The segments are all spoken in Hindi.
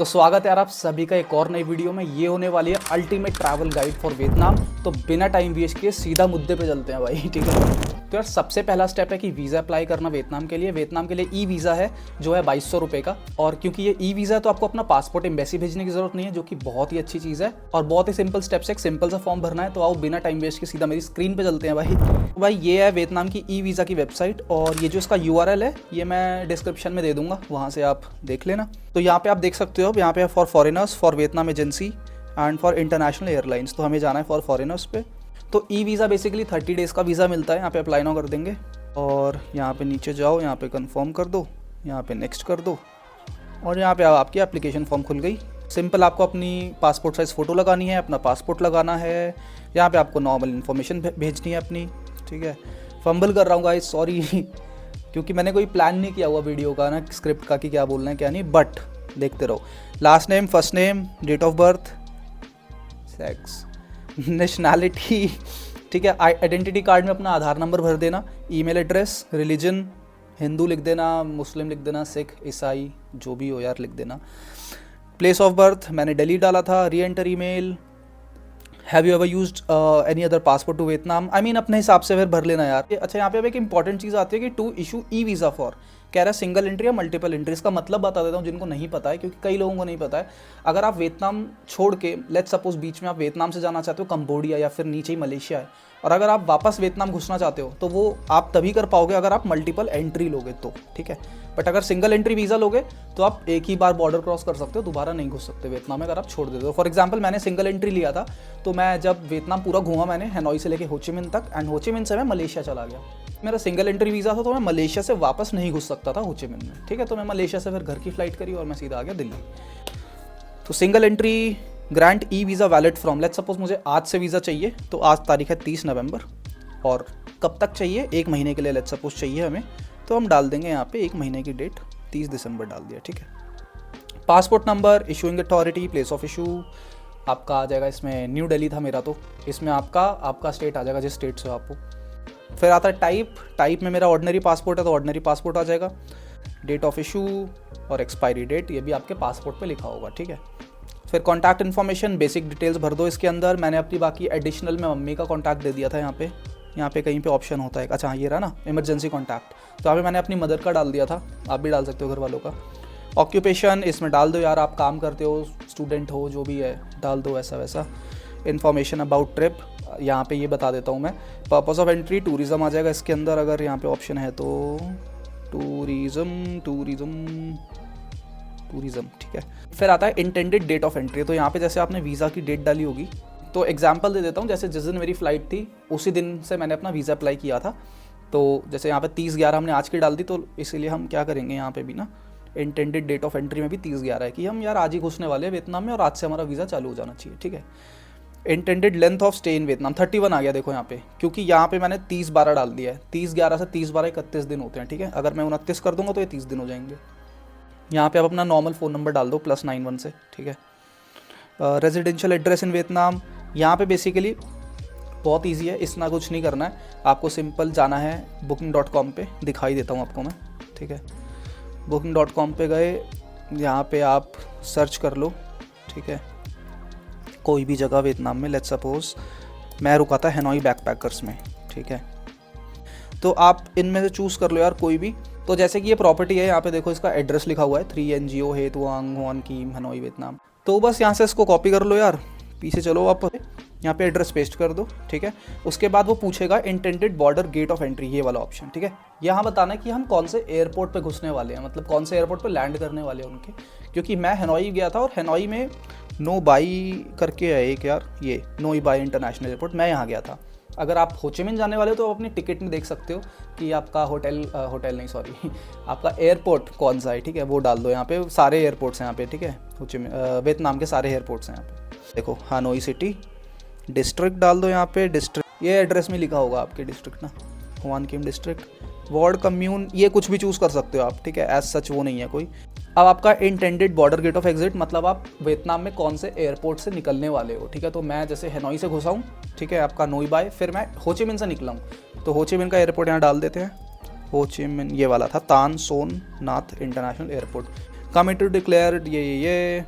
तो स्वागत है यार आप सभी का एक और नई वीडियो में। ये होने वाली है ultimate travel guide for Vietnam. तो बिना टाइम वेस्ट किए सीधा मुद्दे पे चलते हैं भाई, ठीक है। तो यार सबसे पहला स्टेप है कि वीज़ा अप्लाई करना वियतनाम के लिए। वियतनाम के लिए ई वीज़ा है जो है 2200 रुपये का। और क्योंकि ये ई वीज़ा है तो आपको अपना पासपोर्ट एम्बेसी भेजने की जरूरत नहीं है, जो कि बहुत ही अच्छी चीज़ है और बहुत ही सिंपल स्टेप्स है। एक सिंपल सा फॉर्म भरना है। तो आओ बिना टाइम वेस्ट के सीधा मेरी स्क्रीन पर चलते हैं भाई। तो भाई ये है वियतनाम की ई वीज़ा की वेबसाइट और ये जो इसका URL है ये मैं डिस्क्रिप्शन में दे दूंगा, वहाँ से आप देख लेना। तो यहाँ पे आप देख सकते हो, यहाँ पे for foreigners, for Vietnam agency and for international airlines. तो हमें जाना है फॉर फॉरेनर्स पे। तो ई वीज़ा बेसिकली 30 डेज़ का वीज़ा मिलता है। यहाँ पे अप्लाई नाउ कर देंगे और यहाँ पे नीचे जाओ, यहाँ पे कंफर्म कर दो, यहाँ पे नेक्स्ट कर दो और यहाँ पे आपकी एप्लीकेशन फॉर्म खुल गई। सिंपल आपको अपनी पासपोर्ट साइज़ फ़ोटो लगानी है, अपना पासपोर्ट लगाना है, यहाँ पे आपको नॉर्मल इन्फॉर्मेशन भेजनी है अपनी, ठीक है। फंबल कर रहा हूँ गाइस, सॉरी क्योंकि मैंने कोई प्लान नहीं किया हुआ वीडियो का ना, स्क्रिप्ट का कि क्या बोलना है क्या नहीं, बट देखते रहो। Last name, first name, date of birth, sex, nationality, ठीक है। आइडेंटिटी कार्ड में अपना आधार नंबर भर देना, ईमेल एड्रेस, रिलीजन हिंदू लिख देना, मुस्लिम लिख देना, सिख, ईसाई जो भी हो यार लिख देना। प्लेस ऑफ बर्थ मैंने दिल्ली डाला था। Re enter email, have you ever used any other passport to Vietnam, I mean अपने हिसाब से फिर भर लेना यार। अच्छा यहाँ पे अब एक इंपॉर्टेंट चीज़ आती है कि to issue e visa for, कह रहा है सिंगल एंट्री या मल्टीपल एंट्री। इसका मतलब बता देता हूँ जिनको नहीं पता है, क्योंकि कई लोगों को नहीं पता है। अगर आप वियतनाम छोड़ के लेट्स सपोज बीच में आप वियतनाम से जाना चाहते हो कंबोडिया या फिर नीचे ही मलेशिया है, और अगर आप वापस वियतनाम घुसना चाहते हो तो वो आप तभी कर पाओगे अगर आप मल्टीपल एंट्री लोगे तो, ठीक है। बट अगर सिंगल एंट्री वीज़ा लोगे तो आप एक ही बार बॉर्डर क्रॉस कर सकते हो, दोबारा नहीं घुस सकते वियतनाम में अगर आप छोड़ देते हो। फॉर एग्जाम्पल मैंने सिंगल एंट्री लिया था, तो मैं जब वियतनाम पूरा घूमा मैंने, हैनोई से लेके होचिमिन तक, एंड होचिमिन से मैं मलेशिया चला गया। मेरा सिंगल एंट्री वीज़ा था तो मैं मलेशिया से वापस नहीं घुस सकता था होचिमिन में, ठीक है। तो मैं मलेशिया से फिर घर की फ्लाइट करी और मैं सीधा आ गया दिल्ली। तो single entry grant e visa valid from, let's suppose मुझे आज से वीज़ा चाहिए, तो आज तारीख है 30 नवंबर, और कब तक चाहिए, 1 महीने के लिए लेट्स सपोज चाहिए हमें, तो हम डाल देंगे यहाँ पे 1 महीने की डेट 30 दिसंबर डाल दिया, ठीक है। Passport number, issuing authority, place of issue आपका आ जाएगा, इसमें न्यू दिल्ली था मेरा, तो इसमें आपका स्टेट आ जाएगा जिस स्टेट से आपको। फिर आता है टाइप में मेरा ऑर्डिनरी पासपोर्ट है तो ऑर्डिनरी पासपोर्ट आ जाएगा। डेट ऑफ इशू और एक्सपायरी डेट ये भी आपके पासपोर्ट पे लिखा होगा, ठीक है। फिर कॉन्टैक्ट इन्फॉर्मेशन, बेसिक डिटेल्स भर दो इसके अंदर। मैंने अपनी बाकी एडिशनल में मम्मी का कॉन्टैक्ट दे दिया था। यहाँ पे कहीं पे ऑप्शन होता है, अच्छा ये रहा ना, इमरजेंसी कॉन्टैक्ट, तो यहाँ पे मैंने अपनी मदर का डाल दिया था, आप भी डाल सकते हो घर वालों का। ऑक्यूपेशन इसमें डाल दो यार, आप काम करते हो, स्टूडेंट हो, जो भी है डाल दो ऐसा वैसा। इन्फॉर्मेशन अबाउट ट्रिप यहाँ पे ये बता देता हूँ मैं। पर्पस ऑफ एंट्री टूरिज़्म आ जाएगा इसके अंदर, अगर यहाँ पे ऑप्शन है तो टूरिज़्म, ठीक है। फिर आता है इंटेंडेड डेट ऑफ एंट्री। तो यहाँ पे जैसे आपने वीज़ा की डेट डाली होगी, तो एग्जांपल दे देता हूँ, जैसे जिस दिन मेरी फ़्लाइट थी उसी दिन से मैंने अपना वीज़ा अप्लाई किया था। तो जैसे यहाँ पे 30/11 हमने आज की डाल दी, तो इसीलिए हम क्या करेंगे यहाँ पे भी ना, इंटेंडेड डेट ऑफ एंट्री में भी 30/11 है कि हम यार आज ही घुसने वाले हैं वियतनाम में और आज से हमारा वीज़ा चालू हो जाना चाहिए, ठीक है। Intended length of stay in Vietnam 31 आ गया, देखो यहाँ पे, क्योंकि यहाँ पे मैंने 30/12 डाल दिया है। 30/11 से 30/12 31 दिन होते हैं, ठीक है। अगर मैं 29 कर दूंगा तो ये 30 दिन हो जाएंगे। यहाँ पे आप अपना नॉर्मल फ़ोन नंबर डाल दो +91 से, ठीक है। रेजिडेंशियल एड्रेस इन वियतनाम, यहाँ पे बेसिकली बहुत इजी है, इतना कुछ नहीं करना है आपको। सिंपल जाना है booking.com पे, दिखाई देता हूँ आपको मैं, ठीक है। booking.com पे गए, यहाँ पे आप सर्च कर लो, ठीक है, कोई भी जगह वियतनाम में। लेट्स सपोज मैं रुका था हैनोई बैकपैकर्स में, ठीक है। तो आप इनमें से चूज़ कर लो यार कोई भी। तो जैसे कि ये प्रॉपर्टी है, यहाँ पे देखो इसका एड्रेस लिखा हुआ है 3 NGO हे तुआंग होन कीम हैनोई वियतनाम। तो बस यहाँ से इसको कॉपी कर लो यार, पीछे चलो आप, यहाँ पे एड्रेस पेस्ट कर दो, ठीक है। उसके बाद वो पूछेगा intended border gate of entry, ये वाला ऑप्शन, ठीक है। यहाँ बताना है कि हम कौन से एयरपोर्ट पे घुसने वाले हैं, मतलब कौन से एयरपोर्ट पे लैंड करने वाले हैं उनके। क्योंकि मैं हैनोई गया था और हैनोई में नो बाई करके है एक यार, ये नोई बाई इंटरनेशनल एयरपोर्ट, मैं यहाँ गया था। अगर आप होचिमिन जाने वाले हो तो आप अपनी टिकट में देख सकते हो कि आपका होटल नहीं सॉरी आपका एयरपोर्ट कौन सा है, ठीक है, वो डाल दो। यहाँ पे सारे एयरपोर्ट्स हैं यहाँ पे, ठीक है, होचिमिन वियतनाम के सारे एयरपोर्ट्स हैं यहाँ पे। देखो हानोई सिटी, डिस्ट्रिक्ट डाल दो यहाँ पे, डिस्ट्रिक्ट ये एड्रेस में लिखा होगा आपके डिस्ट्रिक्ट ना, होआन किम डिस्ट्रिक्ट, वार्ड कम्यून, ये कुछ भी चूज़ कर सकते हो आप, ठीक है, एज सच वो नहीं है कोई। अब आपका intended border gate of exit, मतलब आप वियतनाम में कौन से एयरपोर्ट से निकलने वाले हो, ठीक है। तो मैं जैसे हैनोई से घुसा हूँ, ठीक है, आपका नोई बाय, फिर मैं होचिमिन से निकला हूँ, तो होचिमिन का एयरपोर्ट यहाँ डाल देते हैं। होचिमिन ये वाला था तान सोन नाथ इंटरनेशनल एयरपोर्ट। कमिटेड डिक्लेयर्ड ये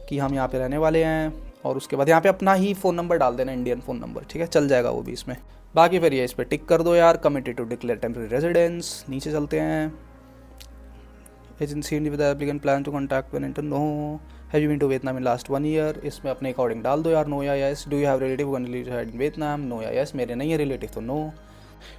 कि हम यहाँ पे रहने वाले हैं, और उसके बाद यहाँ पे अपना ही फ़ोन नंबर डाल देना, इंडियन फ़ोन नंबर, ठीक है, चल जाएगा वो भी इसमें। बाकी फिर ये इस पर टिक कर दो यार, committed to declare temporary residence. नीचे चलते हैं, agency with applicant plan to contact when enter no, have you been to Vietnam in last 1 year. इसमें अपने अकॉर्डिंग डाल दो यार, नो या yes. Do you have relative in Vietnam, no या यस। मेरे नहीं है रिलेटिव तो नो।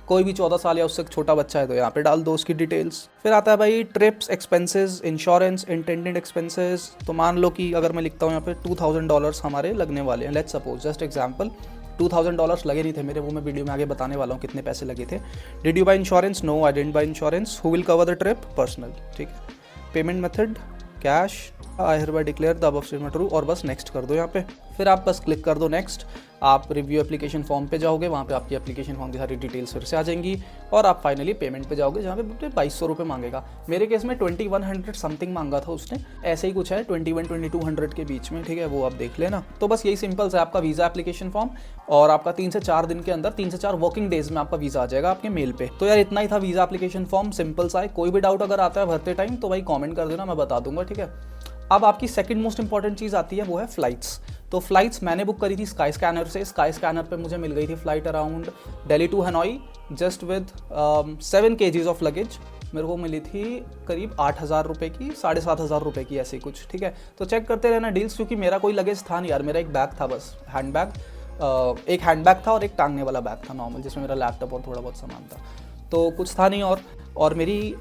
कोई भी 14 साल या उससे छोटा बच्चा है तो यहाँ पे डाल दो उसकी डिटेल्स। फिर आता है भाई trips, expenses, insurance, intended expenses. तो मान लो कि अगर मैं लिखता हूँ यहाँ पे $2000 हमारे लगने वाले हैं, लेट्स सपोज, जस्ट एग्जाम्पल। $2000 लगे नहीं थे मेरे, वो मैं वीडियो में आगे बताने वाला हूँ कितने पैसे लगे थे। Did you buy insurance, no I didn't buy insurance. Who will cover the trip, personal, ठीक है। Payment method cash, I hereby declare the above statement true, और बस नेक्स्ट कर दो यहाँ पे। फिर आप बस क्लिक कर दो नेक्स्ट। आप रिव्यू एप्लीकेशन फॉर्म पे जाओगे, वहाँ पे आपकी एप्लीकेशन फॉर्म की सारी डिटेल्स फिर से आ जाएंगी, और आप फाइनली पेमेंट पे जाओगे जहाँ पे 2200 रुपये मांगेगा। मेरे केस में 2100 समथिंग मांगा था उसने, ऐसे ही कुछ है 2100-2200 के बीच में, ठीक है, वो आप देख लेना। तो बस यही सिंपल है आपका वीज़ा एप्लीकेशन फॉर्म, और आपका 3 से 4 दिन के अंदर, 3 से 4 वर्किंग डेज में आपका वीज़ा आ जाएगा आपके मेल पे। तो यार इतना ही था वीज़ा एप्लीकेशन फॉर्म, सिंपल सा है। कोई भी डाउट अगर आता है भरते टाइम तो भाई कॉमेंट कर देना, मैं बता दूंगा, ठीक है। अब आपकी सेकंड मोस्ट इंपॉर्टेंट चीज़ आती है, वो है फ्लाइट्स। तो फ्लाइट्स मैंने बुक करी थी स्काई स्कैनर से। स्काई स्कैनर पे मुझे मिल गई थी flight around Delhi to Hanoi, just with 7 kgs of luggage. मेरे को मिली थी करीब 8000 रुपये की, 7500 रुपये की, ऐसे कुछ, ठीक है। तो चेक करते रहना डील्स, क्योंकि मेरा कोई लगेज था नहीं यार, मेरा एक बैग था बस, हैंड बैग। एक हैंड बैग था और एक टांगने वाला बैग था नॉर्मल, जिसमें मेरा लैपटॉप और थोड़ा बहुत सामान था, तो कुछ था नहीं। और मेरी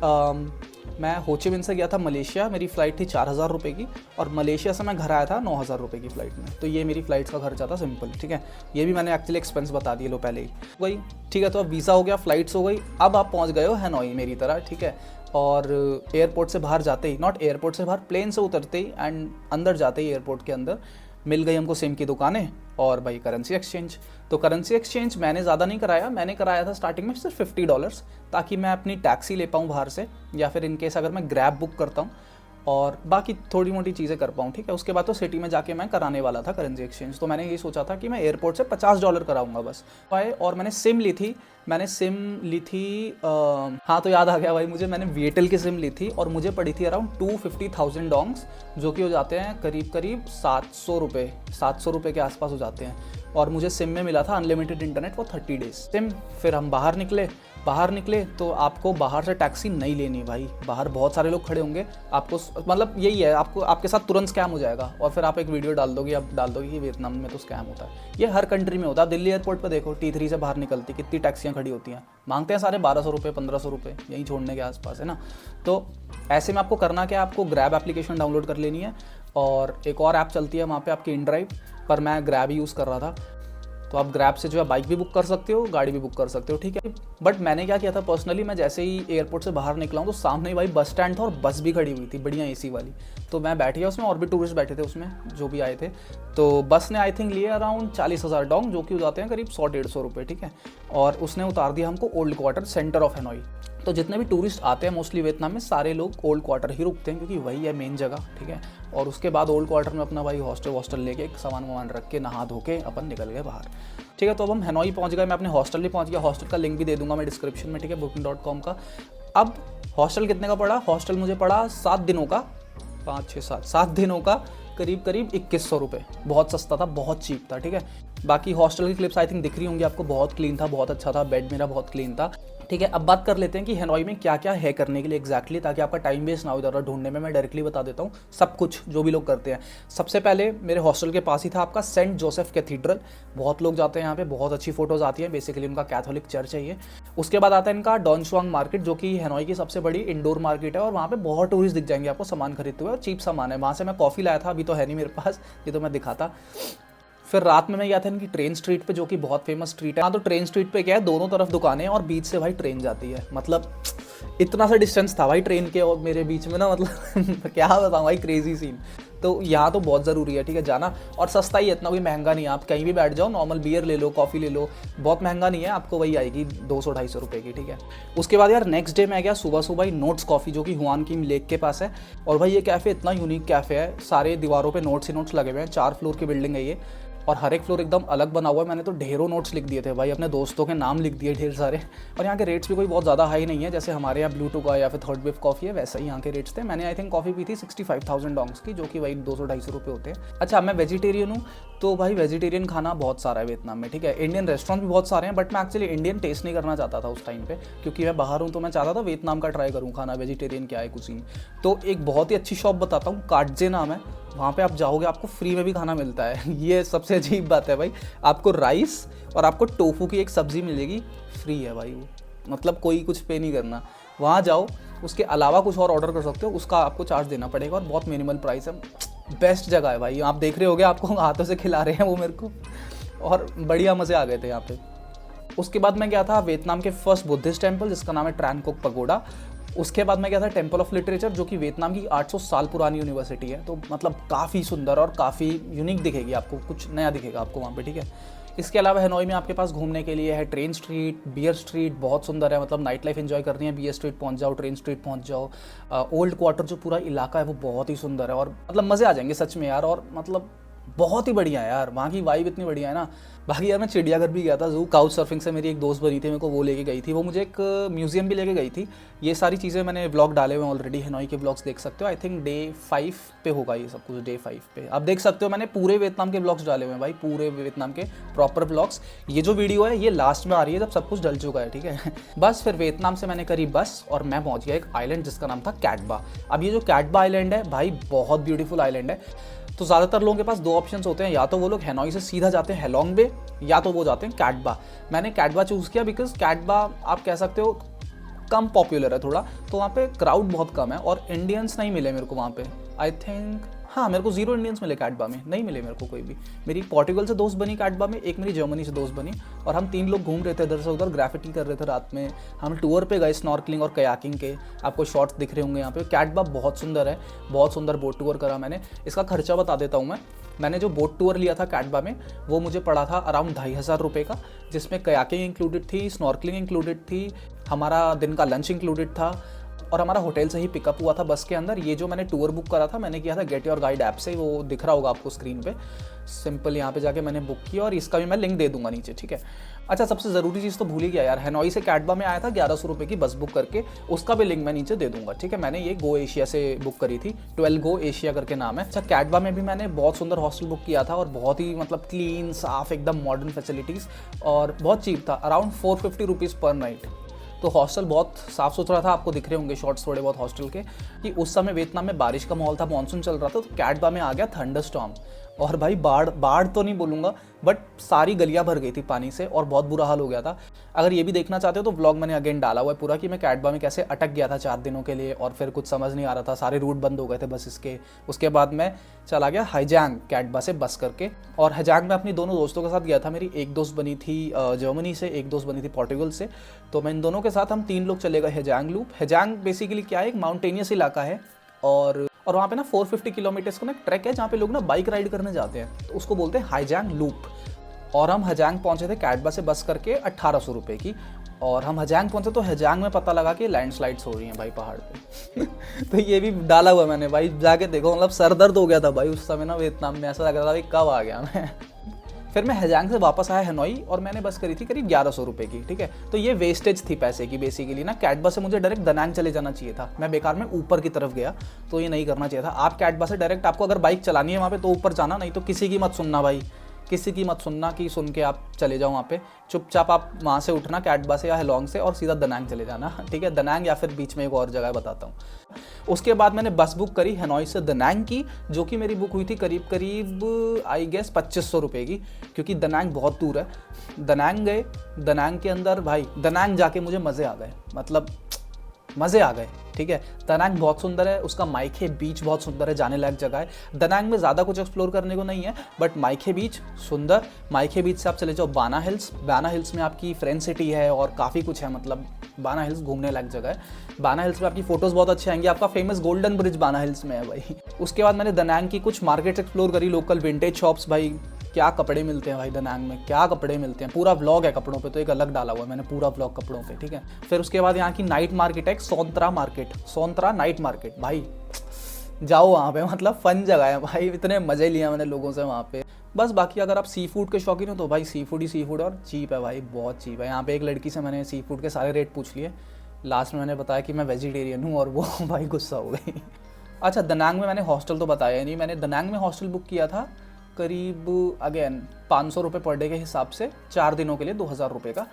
मैं होचिमिन से गया था मलेशिया, मेरी फ़्लाइट थी 4000 रुपये की, और मलेशिया से मैं घर आया था 9000 रुपये की फ़्लाइट में। तो ये मेरी फ़्लाइट्स का खर्चा था, सिंपल, ठीक है। ये भी मैंने एक्चुअली एक्सपेंस बता दिए लो पहले ही, वही, ठीक है। तो अब वीज़ा हो गया, फ़्लाइट्स हो गई, अब आप पहुंच गए हो हनोई मेरी तरह, ठीक है। और एयरपोर्ट से बाहर जाते ही, नॉट एयरपोर्ट से बाहर, प्लेन से उतरते ही एंड अंदर जाते ही एयरपोर्ट के अंदर मिल गई हमको सिम की दुकानें और भाई करेंसी एक्सचेंज। तो करेंसी एक्सचेंज मैंने ज़्यादा नहीं कराया, मैंने कराया था स्टार्टिंग में सिर्फ $50, ताकि मैं अपनी टैक्सी ले पाऊँ बाहर से, या फिर इनकेस अगर मैं ग्रैब बुक करता हूँ और बाकी थोड़ी मोटी चीज़ें कर पाऊँ, ठीक है। उसके बाद तो सिटी में जाके मैं कराने वाला था करेंसी एक्सचेंज। तो मैंने ये सोचा था कि मैं एयरपोर्ट से $50 कराऊंगा बस। और मैंने सिम ली थी, हाँ तो याद आ गया भाई मुझे, मैंने वीएटेल की सिम ली थी और मुझे पड़ी थी अराउंड 250,000 डोंग्स, जो कि हो जाते हैं करीब 700 रुपये के आसपास हो जाते हैं। और मुझे सिम में मिला था unlimited internet for 30 days SIM. फिर हम बाहर निकले तो आपको बाहर से टैक्सी नहीं लेनी भाई, बाहर बहुत सारे लोग खड़े होंगे, आपको मतलब यही है, आपको आपके साथ तुरंत स्कैम हो जाएगा, और फिर आप एक वीडियो डाल दोगे कि वियतनाम में तो स्कैम होता है। ये हर कंट्री में होता है। दिल्ली एयरपोर्ट पर देखो, T3 से बाहर निकलती कितनी टैक्सियाँ खड़ी होती हैं, मांगते हैं सारे 1200 रुपये 1500 रुपये, यहीं छोड़ने के आसपास है ना। तो ऐसे में आपको करना क्या है, आपको ग्रैब एप्लीकेशन डाउनलोड कर लेनी है, और एक और ऐप चलती है वहाँ पे आपकी इनड्राइव, पर मैं ग्रैब यूज़ कर रहा था। तो आप ग्रैब से जो है बाइक भी बुक कर सकते हो, गाड़ी भी बुक कर सकते हो, ठीक है। बट मैंने क्या किया था पर्सनली, मैं जैसे ही एयरपोर्ट से बाहर निकला हूँ तो सामने ही भाई बस स्टैंड था और बस भी खड़ी हुई थी बढ़िया AC वाली। तो मैं बैठ गया उसमें, और भी टूरिस्ट बैठे थे उसमें जो भी आए थे। तो बस ने आई थिंक लिए अराउंड 40,000 डोंग, जो कि हो जाते हैं करीब 100-150 रुपये, ठीक है। और उसने उतार दिया हमको old quarter, centre of Hanoi. तो जितने भी टूरिस्ट आते हैं मोस्टली वियतनाम में, सारे लोग ओल्ड क्वार्टर ही रुकते हैं, क्योंकि वही है मेन जगह, ठीक है। और उसके बाद ओल्ड क्वार्टर में अपना भाई हॉस्टल लेके सामान रख के नहा धो के अपन निकल गए बाहर, ठीक है। तो अब हम हनोई पहुंच गए, मैं अपने हॉस्टल भी पहुंच गया। हॉस्टल का लिंक भी दे दूंगा मैं डिस्क्रिप्शन में, ठीक है, booking.com का। अब हॉस्टल कितने का पड़ा, हॉस्टल मुझे पड़ा 7 दिनों का, 5, 6, 7 दिनों का करीब 2100 रुपये। बहुत सस्ता था, बहुत चीप था, ठीक है। बाकी हॉस्टल की क्लिप्स आई थिंक दिख रही होंगी आपको, बहुत क्लीन था, बहुत अच्छा था, बेड मेरा बहुत क्लीन था, ठीक है। अब बात कर लेते हैं कि हनोई में क्या क्या है करने के लिए एग्जैक्टली, ताकि आपका टाइम वेस्ट ना हो इधर ढूंढने में। मैं डायरेक्टली बता देता हूँ सब कुछ जो भी लोग करते हैं। सबसे पहले मेरे हॉस्टल के पास ही था आपका सेंट जोसेफ कैथीड्रल, बहुत लोग जाते हैं यहाँ पे, बहुत अच्छी फोटोज आती हैं, बेसिकली उनका कैथोलिक चर्च है ये। उसके बाद आता है इनका डॉन शुआंग मार्केट, जो कि हनोई की सबसे बड़ी इंडोर मार्केट है, और वहाँ पे बहुत टूरिस्ट दिख जाएंगे आपको सामान खरीदते हुए, और चीप सामान है। वहाँ से मैं कॉफ़ी लाया था, अभी तो है नहीं मेरे पास, ये तो मैं दिखाता। फिर रात में मैं गया था इनकी ट्रेन स्ट्रीट पे, जो कि बहुत फेमस स्ट्रीट है। हाँ, तो ट्रेन स्ट्रीट पे क्या है, दोनों तरफ दुकानें हैं और बीच से भाई ट्रेन जाती है। मतलब इतना सा डिस्टेंस था भाई ट्रेन के और मेरे बीच में ना, मतलब क्या बताऊँ भाई, क्रेजी सीन। तो यहाँ तो बहुत ज़रूरी है, ठीक है, जाना। और सस्ता ही है, इतना कोई महंगा नहीं है। आप कहीं भी बैठ जाओ, नॉर्मल बियर ले लो, कॉफ़ी ले लो, बहुत महंगा नहीं है, आपको वही आएगी 200-250 रुपये की, ठीक है। उसके बाद यार नेक्स्ट डे मैं गया सुबह ही नोट्स कॉफ़ी, जो कि हुआन किम लेक के पास है। और भाई ये कैफ़े इतना यूनिक कैफ़े है, सारे दीवारों पर नोट्स ही नोट्स लगे हुए हैं, 4 फ्लोर की बिल्डिंग है ये। और हर एक फ्लोर एकदम अलग बना हुआ है। मैंने तो ढेरों नोट्स लिख दिए थे भाई, अपने दोस्तों के नाम लिख दिए ढेर सारे। और यहाँ के रेट्स भी कोई बहुत ज़्यादा हाई नहीं है, जैसे हमारे यहाँ ब्लू टू का या फिर थर्ड वेव कॉफ़ी है वैसा ही यहाँ के रेट्स थे। मैंने आई थिंक कॉफ़ी पी थी 65,000 डोंग्स की, जो कि भाई 200-250 रुपये होते हैं। अच्छा, मैं वेजिटेरियन हूँ, तो भाई वेजिटेरियन खाना बहुत सारा है वियतनाम में, ठीक है। इंडियन रेस्टोरेंट भी बहुत सारे हैं, बट मैं एक्चुअली इंडियन टेस्ट नहीं करना चाहता था उस टाइम पे, क्योंकि मैं बाहर हूँ, तो मैं चाहता था वियतनाम का ट्राई करूँ खाना, वेजिटेरियन क्या है कुछ नहीं। तो एक बहुत ही अच्छी शॉप बताता हूँ, काटजे नाम है, वहाँ पे आप जाओगे आपको फ्री में भी खाना मिलता है। ये सबसे अजीब बात है भाई, आपको राइस और आपको टोफू की एक सब्ज़ी मिलेगी, फ्री है भाई वो, मतलब कोई कुछ पे नहीं करना। वहाँ जाओ, उसके अलावा कुछ और ऑर्डर कर सकते हो, उसका आपको चार्ज देना पड़ेगा और बहुत मिनिमल प्राइस है। बेस्ट जगह है भाई, आप देख रहे होगे आपको हाथों से खिला रहे हैं वो मेरे को, और बढ़िया मज़े आ गए थे यहाँ पे। उसके बाद मैं गया था वियतनाम के फर्स्ट बुद्धिस्ट टेम्पल, जिसका नाम है ट्रैन कोक पगोडा। उसके बाद मैं गया था टेम्पल ऑफ लिटरेचर, जो कि वियतनाम की 800 साल पुरानी यूनिवर्सिटी है, तो मतलब काफ़ी सुंदर और काफ़ी यूनिक दिखेगी आपको, कुछ नया दिखेगा आपको वहाँ पे, ठीक है। इसके अलावा हनोई में आपके पास घूमने के लिए है ट्रेन स्ट्रीट, बियर स्ट्रीट बहुत सुंदर है, मतलब नाइट लाइफ एंजॉय करनी है, बियर स्ट्रीट पहुंच जाओ, ट्रेन स्ट्रीट पहुंच जाओ। ओल्ड क्वार्टर जो पूरा इलाका है वो बहुत ही सुंदर है, और मतलब मज़े आ जाएंगे सच में यार, और मतलब बहुत ही बढ़िया है यार, वहाँ की वाइब इतनी बढ़िया है ना। बाकी यार मैं चिड़ियाघर भी गया था, जू काउच सर्फिंग से मेरी एक दोस्त बनी थी, मेरे को वो लेके गई थी, वो मुझे एक म्यूजियम भी लेके गई थी। ये सारी चीज़ें मैंने व्लॉग डाले हुए हैं ऑलरेडी, हनोई के व्लॉग्स देख सकते हो। आई थिंक डे 5 पे होगा ये सब कुछ, डे 5 पे आप देख सकते हो। मैंने पूरे वियतनाम के व्लॉग्स डाले हुए हैं भाई, पूरे वियतनाम के प्रॉपर व्लॉग्स। ये जो वीडियो है ये लास्ट में आ रही है जब सब कुछ डल चुका है, ठीक है। बस फिर वियतनाम से मैंने करी बस और मैं पहुँच गया एक आइलैंड जिसका नाम था कैटबा। अब ये जो कैटबा आइलैंड है भाई, बहुत ब्यूटीफुल आइलैंड है। तो ज़्यादातर लोगों के पास दो ऑप्शंस होते हैं, या तो वो लोग हैनोई से सीधा जाते हैं हैलोंग बे, या तो वो जाते हैं कैटबा। मैंने कैटबा चूज़ किया बिकॉज कैटबा आप कह सकते हो कम पॉपुलर है थोड़ा, तो वहाँ पे क्राउड बहुत कम है, और इंडियंस नहीं मिले मेरे को वहाँ पे। आई थिंक हाँ, मेरे को 0 इंडियंस मिले कैटबा में, नहीं मिले मेरे को कोई भी। मेरी पोर्टुगल से दोस्त बनी कैटबा में, एक मेरी जर्मनी से दोस्त बनी, और हम 3 लोग घूम रहे थे इधर से उधर, ग्राफिटी कर रहे थे रात में। हम टूर पे गए स्नॉर्कलिंग और कयाकिंग के, आपको शॉर्ट्स दिख रहे होंगे यहाँ पे। कैटबा बहुत सुंदर है, बहुत सुंदर बोट टूर करा मैंने। इसका खर्चा बता देता हूँ मैंने जो बोट टूर लिया था कैटबा में, वो मुझे पड़ा था अराउंड 2,500 रुपये का, जिसमें कयाकिंग इंक्लूडेड थी, स्नॉर्कलिंग इंक्लूडेड थी, हमारा दिन का लंच इंक्लूडेड था, और हमारा होटल से ही पिकअप हुआ था बस के अंदर। ये जो मैंने टूर बुक करा था, मैंने किया था गेट योर गाइड ऐप से, वो दिख रहा होगा आपको स्क्रीन पे। सिंपल यहाँ पे जाके मैंने बुक किया, और इसका भी मैं लिंक दे दूंगा नीचे, ठीक है। अच्छा, सबसे ज़रूरी चीज़ तो भूल ही गया यार, हैनोई से कैटबा में आया था 1100 रुपये की बस बुक करके, उसका भी लिंक मैं नीचे दे दूंगा, ठीक है। मैंने ये गो एशिया से बुक करी थी, 12 गो एशिया करके नाम है। अच्छा, कैटबा में भी मैंने बहुत सुंदर हॉस्टल बुक किया था, और बहुत ही मतलब क्लीन, साफ, एकदम मॉडर्न फैसिलिटीज़, और बहुत चीप था, अराउंड 450 रुपीज़ पर नाइट। तो हॉस्टल बहुत साफ़ सुथरा था, आपको दिख रहे होंगे शॉर्ट्स थोड़े बहुत हॉस्टल के, कि उस समय वियतनाम में बारिश का माहौल था, मानसून चल रहा था, तो कैटबा में आ गया थंडरस्टॉर्म, और भाई बाढ़ तो नहीं बोलूँगा, बट सारी गलियाँ भर गई थी पानी से, और बहुत बुरा हाल हो गया था। अगर ये भी देखना चाहते हो तो व्लॉग मैंने अगेन डाला हुआ है पूरा, कि मैं कैटबा में कैसे अटक गया था 4 दिनों के लिए, और फिर कुछ समझ नहीं आ रहा था, सारे रूट बंद हो गए थे बसेस के। उसके बाद मैं चला गया हैजांग कैटबा से बस करके, और हैजांग में अपनी दोनों दोस्तों के साथ गया था। मेरी एक दोस्त बनी थी जर्मनी से, एक दोस्त बनी थी पोर्टुगल से, तो मैं इन दोनों के साथ हम 3 लोग चले गए हैजांग लूप। हैजांग बेसिकली क्या है, एक माउंटेनियस इलाका है, और वहाँ पे ना 450 किलोमीटर्स का ना ट्रैक है, जहाँ पे लोग ना बाइक राइड करने जाते हैं, तो उसको बोलते हैं हैजांग लूप। और हम हैजांग पहुँचे थे कैटबा से बस करके 1800 रुपये की, और हम हैजांग पहुँचे तो हैजांग में पता लगा कि लैंडस्लाइड्स हो रही हैं भाई पहाड़ पे। तो ये भी डाला हुआ मैंने भाई, जाके देखो, मतलब सर दर्द हो गया था भाई उस समय ना वियतनाम में, ऐसा लग रहा था भाई कब आ गया मैं। फिर मैं हैजांग से वापस आया हनोई, और मैंने बस करी थी करीब 1100 रुपये की, ठीक है। तो ये वेस्टेज थी पैसे की बेसिकली ना। कैटबा से मुझे डायरेक्ट दनांग चले जाना चाहिए था, मैं बेकार में ऊपर की तरफ गया, तो ये नहीं करना चाहिए था। आप कैटबा से डायरेक्ट, आपको अगर बाइक चलानी है वहाँ पे तो ऊपर जाना, नहीं तो किसी की मत सुनना भाई, किसी की मत सुनना कि सुन के आप चले जाओ वहाँ पे। चुपचाप आप वहाँ से उठना कैटबा से या हैलोंग से, और सीधा दनांग चले जाना, ठीक है। दनांग या फिर बीच में एक और जगह बताता हूँ। उसके बाद मैंने बस बुक करी हनोई से दनांग की, जो कि मेरी बुक हुई थी करीब आई गेस 2500 रुपये की, क्योंकि दनांग बहुत दूर है। दनांग गए, दनांग के अंदर भाई, दनांग जाके मुझे मज़े आ गए, मतलब मज़े आ गए, ठीक है। दनांग बहुत सुंदर है, उसका माइखे बीच बहुत सुंदर है, जाने लायक जगह है। दनांग में ज़्यादा कुछ एक्सप्लोर करने को नहीं है, बट माइखे बीच सुंदर। माइखे बीच से आप चले जाओ बाना हिल्स, बाना हिल्स में आपकी फ्रेंड सिटी है और काफ़ी कुछ है, मतलब बाना हिल्स घूमने लायक जगह है। बाना हिल्स में आपकी फ़ोटोज़ बहुत अच्छे आएंगे, आपका फेमस गोल्डन ब्रिज बाना हिल्स में है भाई। उसके बाद मैंने दनांग की कुछ मार्केट्स एक्सप्लोर करी, लोकल विंटेज शॉप्स, भाई क्या कपड़े मिलते हैं भाई दनांग में, क्या कपड़े मिलते हैं। पूरा व्लॉग है कपड़ों पे, तो एक अलग डाला हुआ है मैंने पूरा व्लॉग कपड़ों पे, ठीक है। फिर उसके बाद यहाँ की नाइट मार्केट है, सोनत्रा मार्केट, सोनत्रा नाइट मार्केट, भाई जाओ वहाँ पे, मतलब फन जगह है भाई, इतने मज़े लिए मैंने लोगों से वहाँ पे। बस बाकी अगर आप सी फूड के शौकीन हो तो भाई सी फूड ही सी फूड, और चीप है भाई, बहुत चीप है। यहाँ पे एक लड़की से मैंने सी फूड के सारे रेट पूछ लिए, लास्ट में मैंने बताया कि मैं वेजिटेरियन हूँ और वो भाई गुस्सा हो गई। अच्छा, दनांग में मैंने हॉस्टल तो बताया नहीं, मैंने दनांग में हॉस्टल बुक किया था करीब अगेन 500 रुपये पर डे के हिसाब से, 4 दिनों के लिए 2000 रुपये का।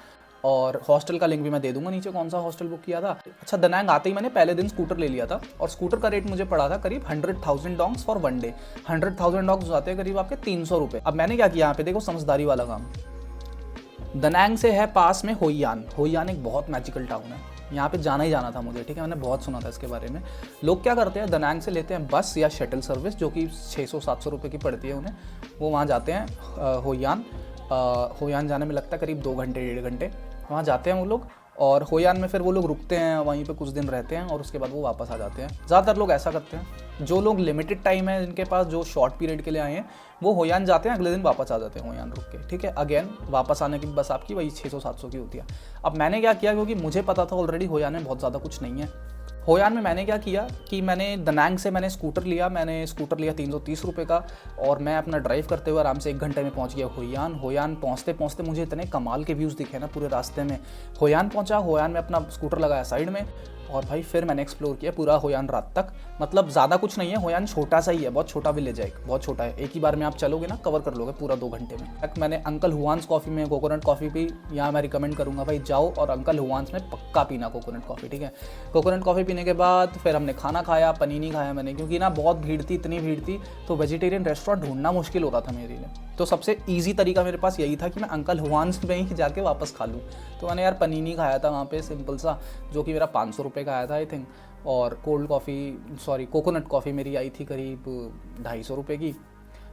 और हॉस्टल का लिंक भी मैं दे दूंगा नीचे, कौन सा हॉस्टल बुक किया था। अच्छा, दनांग आते ही मैंने पहले दिन स्कूटर ले लिया था, और स्कूटर का रेट मुझे पड़ा था करीब 100,000 dongs for one day. 100,000 dongs आते हैं करीब आपके 300 रुपये। अब मैंने क्या किया यहाँ पे, देखो समझदारी वाला काम। दनांग से है पास में होइयान। होइयान एक बहुत मैजिकल टाउन है, यहाँ पे जाना ही जाना था मुझे, ठीक है, मैंने बहुत सुना था इसके बारे में। लोग क्या करते हैं, दनांग से लेते हैं बस या शटल सर्विस, जो कि 600-700 रुपये की पड़ती है उन्हें। वो वहाँ जाते हैं होइयान। होइयान जाने में लगता है करीब 2 घंटे 1.5 घंटे। वहाँ जाते हैं वो लोग, और होइयान में फिर वो लोग रुकते हैं, वहीं पे कुछ दिन रहते हैं, और उसके बाद वो वापस आ जाते हैं। ज़्यादातर लोग ऐसा करते हैं। जो लोग लिमिटेड टाइम है जिनके पास, जो शॉर्ट पीरियड के लिए आए हैं, वो होइयान जाते हैं, अगले दिन वापस आ जाते हैं होइयान रुक के, ठीक है। अगेन वापस आने की बस आपकी वही 600-700 की होती है। अब मैंने क्या किया, क्योंकि मुझे पता था ऑलरेडी होइयान में बहुत ज़्यादा कुछ नहीं है। होइयान में मैंने क्या किया कि मैंने दनांग से मैंने स्कूटर लिया 330 रुपये का, और मैं अपना ड्राइव करते हुए आराम से 1 घंटे में पहुंच गया होइयान। होइयान पहुंचते पहुंचते मुझे इतने कमाल के व्यूज़ दिखे ना पूरे रास्ते में। होइयान पहुंचा, होइयान में अपना स्कूटर लगाया साइड में, और भाई फिर मैंने एक्सप्लोर किया पूरा होइयान रात तक। मतलब ज़्यादा कुछ नहीं है, होइयान छोटा सा ही है, बहुत छोटा विलेज है, बहुत छोटा है। एक ही बार में आप चलोगे ना, कवर कर लोगे पूरा 2 घंटे में। मैंने अंकल हुआन्स कॉफ़ी में कोकोनट कॉफ़ी पी, यहाँ मैं रिकमेंड करूँगा भाई जाओ और अंकल हुआन्स में पक्का पीना कोकोनट कॉफ़ी, ठीक है। कोकोनट कॉफ़ी पीने के बाद फिर हमने खाना खाया, पनीनी खाया मैंने, क्योंकि ना बहुत भीड़ थी, इतनी भीड़ थी तो वेजिटेरियन रेस्टोरेंट ढूंढना मुश्किल हो रहा था मेरे लिए। तो सबसे ईजी तरीका मेरे पास यही था कि मैं अंकल हुआन्स में ही जाके वापस खा लूँ। तो मैंने यार पनीनी खाया था वहाँ पे सिंपल सा, जो कि मेरा 500 रुपये का आया था आई थिंक। और कोकोनट कॉफ़ी मेरी आई थी करीब 250 रुपये की।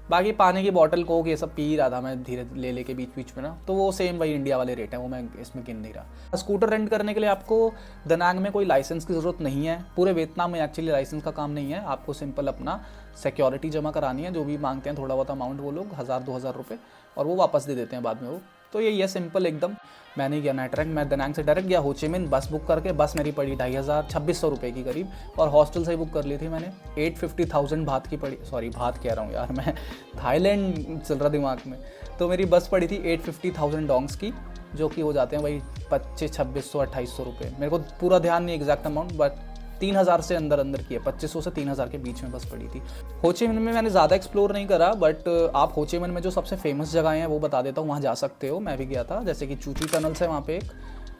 बाकी पानी की बॉटल, कोक, ये सब पी रहा था मैं धीरे ले के बीच बीच में ना, तो वो सेम वही इंडिया वाले रेट हैं, वो मैं इसमें गिन नहीं रहा। स्कूटर रेंट करने के लिए आपको दनांग में कोई लाइसेंस की ज़रूरत नहीं है। पूरे वियतनाम में एक्चुअली लाइसेंस का काम नहीं है, आपको सिंपल अपना सिक्योरिटी जमा करानी है, जो भी मांगते हैं थोड़ा बहुत अमाउंट वो लोग, 1000-2000 रुपये, और वो वापस दे देते हैं बाद में वो। तो यही है सिंपल एकदम। मैंने गया नाइट रैंक, मैं दनांग से डायरेक्ट गया होचिमिन, बस बुक करके, बस मेरी पड़ी 2500-2600 रुपये की करीब, और हॉस्टल से ही बुक कर ली थी मैंने। 850,000 बात की पड़ी, सॉरी बात कह रहा हूँ यार मैं, थाईलैंड चल रहा दिमाग में। तो मेरी बस पड़ी थी 850,000 डोंग्स की, जो कि हो जाते हैं वही 2500-2600-2800 रुपये। मेरे को पूरा ध्यान नहीं एग्जैक्ट अमाउंट, बट 3000 से अंदर की है, 2500 से 3000 के बीच में बस पड़ी थी। होचिमिन में मैंने ज़्यादा एक्सप्लोर नहीं करा, बट आप होचिमिन में जो सबसे फेमस जगह हैं वो बता देता हूँ, वहाँ जा सकते हो। मैं भी गया था, जैसे कि चूची टनल्स है वहाँ पे एक,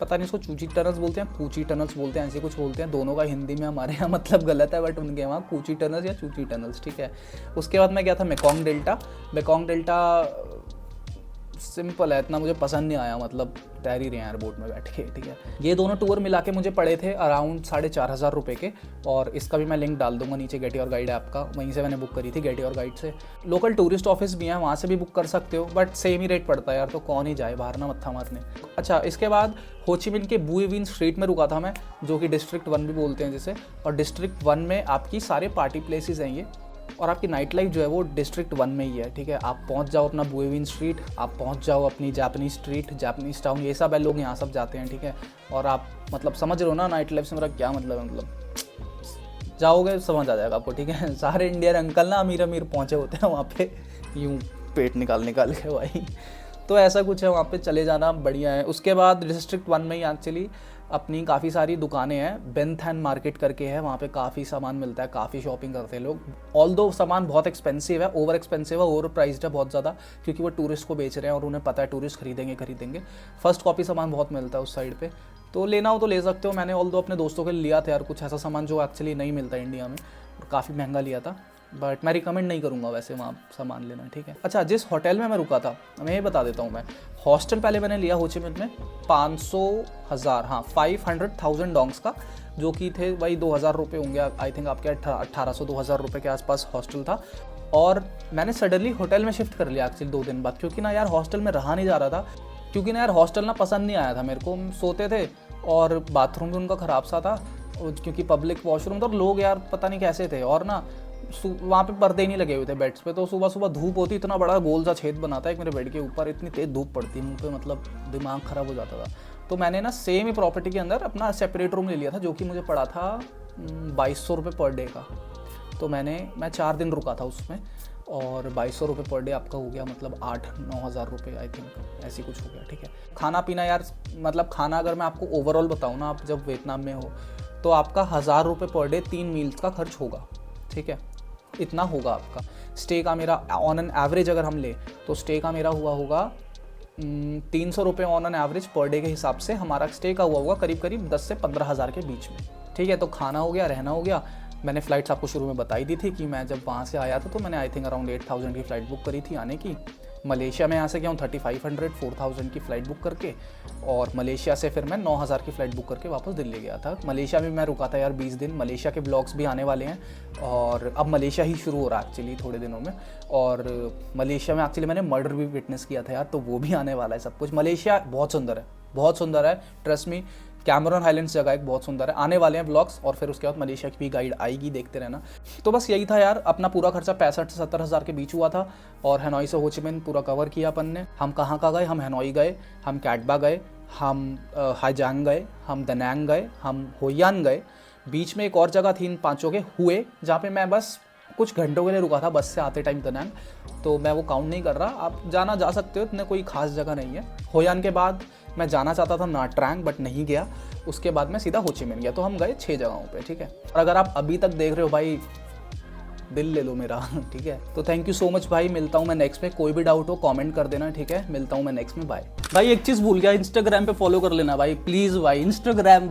पता नहीं इसको चूची टनल्स बोलते हैं, कूची टनल्स बोलते हैं, ऐसे कुछ बोलते हैं, दोनों का हिंदी में हमारे यहाँ मतलब गलत है, बट उनके वहाँ कूची टनल्स या चूची टनल्स, ठीक है। उसके बाद मैं गया था Mekong delta. Mekong delta simple है, इतना मुझे पसंद नहीं आया, मतलब तैर ही रहे हैं यार बोट में बैठ के, ठीक है। ये दोनों टूर मिला के मुझे पड़े थे अराउंड 4500 रुपये के, और इसका भी मैं लिंक डाल दूंगा नीचे, गेट योर गाइड ऐप का, वहीं से मैंने बुक करी थी, गेट योर गाइड से। लोकल टूरिस्ट ऑफिस भी हैं, वहाँ से भी बुक कर सकते हो, बट सेम ही रेट पड़ता है यार, तो कौन ही जाए बाहर ना मत्था मारने। अच्छा, इसके बाद होचिमिन के बुए विन स्ट्रीट में रुका था मैं, जो कि डिस्ट्रिक्ट 1 भी बोलते हैं जिसे, और डिस्ट्रिक्ट 1 में आपकी सारे पार्टी प्लेसेस हैं ये, और आपकी नाइट लाइफ जो है वो डिस्ट्रिक्ट 1 में ही है, ठीक है। आप पहुंच जाओ अपना बुए विन स्ट्रीट, आप पहुंच जाओ अपनी जापानीज स्ट्रीट, जापानीज टाउन, ये सब है, लोग यहाँ सब जाते हैं, ठीक है। और आप मतलब समझ रहे हो ना नाइट लाइफ से मेरा क्या मतलब है, मतलब जाओगे समझ आ जाएगा आपको, ठीक है। सारे इंडियन अंकल ना अमीर अमीर पहुँचे होते हैं वहाँ पे, यूँ पेट निकाल के भाई, तो ऐसा कुछ है वहाँ पे, चले जाना बढ़िया है। उसके बाद डिस्ट्रिक्ट 1 में ही एक्चुअली अपनी काफ़ी सारी दुकानें हैं, बेंथन मार्केट करके है, वहाँ पे काफ़ी सामान मिलता है, काफ़ी शॉपिंग करते हैं लोग। ऑल दो सामान बहुत एक्सपेंसिव है, ओवर एक्सपेंसिव है, ओवर प्राइस्ड है बहुत ज़्यादा, क्योंकि वो टूरिस्ट को बेच रहे हैं और उन्हें पता है टूरिस्ट खरीदेंगे। फर्स्ट कॉपी सामान बहुत मिलता है उस साइड पे, तो लेना हो तो ले सकते हो। मैंने ऑल दो अपने दोस्तों के लिए लिया था यार, कुछ ऐसा सामान जो एक्चुअली नहीं मिलता इंडिया में, और काफ़ी महंगा लिया था, बट मैं रिकमेंड नहीं करूँगा वैसे वहाँ सामान लेना, ठीक है। अच्छा, जिस होटल में मैं रुका था मैं ये बता देता हूँ। मैं हॉस्टल पहले मैंने लिया होचिमिन में 500,000 डोंग्स का, जो कि थे वही 2000 रुपये होंगे आई थिंक, आपके 1800-2000 रुपये के आसपास हॉस्टल था। और मैंने सडनली होटल में शिफ्ट कर लिया एक्चुअली 2 दिन बाद, क्योंकि ना यार हॉस्टल में रहा नहीं जा रहा था, क्योंकि ना यार हॉस्टल ना पसंद नहीं आया था मेरे को। सोते थे और बाथरूम भी उनका ख़राब सा था, क्योंकि पब्लिक वॉशरूम था, और लोग यार पता नहीं कैसे थे, और ना वहाँ पे पर्दे नहीं लगे हुए थे बेड्स पे, तो सुबह सुबह धूप होती, इतना बड़ा गोल सा छेद बनाता है एक मेरे बेड के ऊपर, इतनी तेज़ धूप पड़ती मुंह पे, मतलब दिमाग ख़राब हो जाता था। तो मैंने ना सेम ही प्रॉपर्टी के अंदर अपना सेपरेट रूम ले लिया था, जो कि मुझे पड़ा था 2200 रुपये पर डे का। तो मैं 4 दिन रुका था उसमें, और 2200 रुपये पर डे आपका हो गया, मतलब 8-9 हज़ार रुपये आई थिंक, ऐसी कुछ हो गया। ठीक है, खाना पीना यार, मतलब खाना अगर मैं आपको ओवरऑल बताऊँ ना, आप जब वियतनाम में हो तो आपका 1000 रुपये पर डे 3 मील्स का खर्च होगा। ठीक है, इतना होगा आपका। स्टे का मेरा ऑन एन एवरेज अगर हम ले तो स्टे का मेरा हुआ होगा 300 रुपये on an average per day के हिसाब से हमारा स्टे का हुआ होगा करीब करीब 10 से 15 हज़ार के बीच में। ठीक है, तो खाना हो गया, रहना हो गया। मैंने फ़्लाइट्स आपको शुरू में बताई दी थी कि मैं जब वहाँ से आया था तो मैंने आई थिंक अराउंड 8000 की फ़्लाइट बुक करी थी आने की। मलेशिया में यहाँ से गया हूँ 3500-4000 की फ़्लाइट बुक करके, और मलेशिया से फिर मैं 9000 की फ़्लाइट बुक करके वापस दिल्ली गया था। मलेशिया में मैं रुका था यार 20 दिन। मलेशिया के ब्लॉग्स भी आने वाले हैं, और अब मलेशिया ही शुरू हो रहा है एक्चुअली थोड़े दिनों में। और मलेशिया में एक्चुअली मैंने मर्डर भी विटनेस किया था यार, तो वो भी आने वाला है सब कुछ। मलेशिया बहुत सुंदर है, बहुत सुंदर है, ट्रस्ट मी। कैमरन हाइलैंड्स जगह एक बहुत सुंदर है, आने वाले हैं ब्लॉग्स, और फिर उसके बाद मलेशिया की भी गाइड आएगी, देखते रहना। तो बस यही था यार, अपना पूरा खर्चा 65 से 70 हज़ार के बीच हुआ था, और हनोई से हो ची मिन्ह पूरा कवर किया अपन ने। हम कहाँ गए, हम हनोई गए, हम कैटबा गए, हम हाईजांग गए, हम दनांग गए, हम होयान गए। बीच में एक और जगह थी इन पाँचों के हुए, जहाँ पे मैं बस कुछ घंटों के लिए रुका था बस से आते टाइम दनांग, तो मैं वो काउंट नहीं कर रहा। आप जा सकते हो, इतने कोई खास जगह नहीं है। होयान के बाद मैं जाना चाहता था ना ट्रैंग, बट नहीं गया। उसके बाद मैं सीधा हो ची मिन्ह गया। तो हम गए 6 जगहों पे। ठीक है, और अगर आप अभी तक देख रहे हो भाई, दिल ले लो मेरा। ठीक है, तो थैंक यू सो मच भाई। मिलता हूँ मैं नेक्स्ट में, कोई भी डाउट हो कमेंट कर देना। ठीक है, मिलता हूँ मैं नेक्स्ट में, बाय। भाई एक चीज़ भूल गया, इंस्टाग्राम पे फॉलो कर लेना भाई, प्लीज़ भाई, इंस्टाग्राम।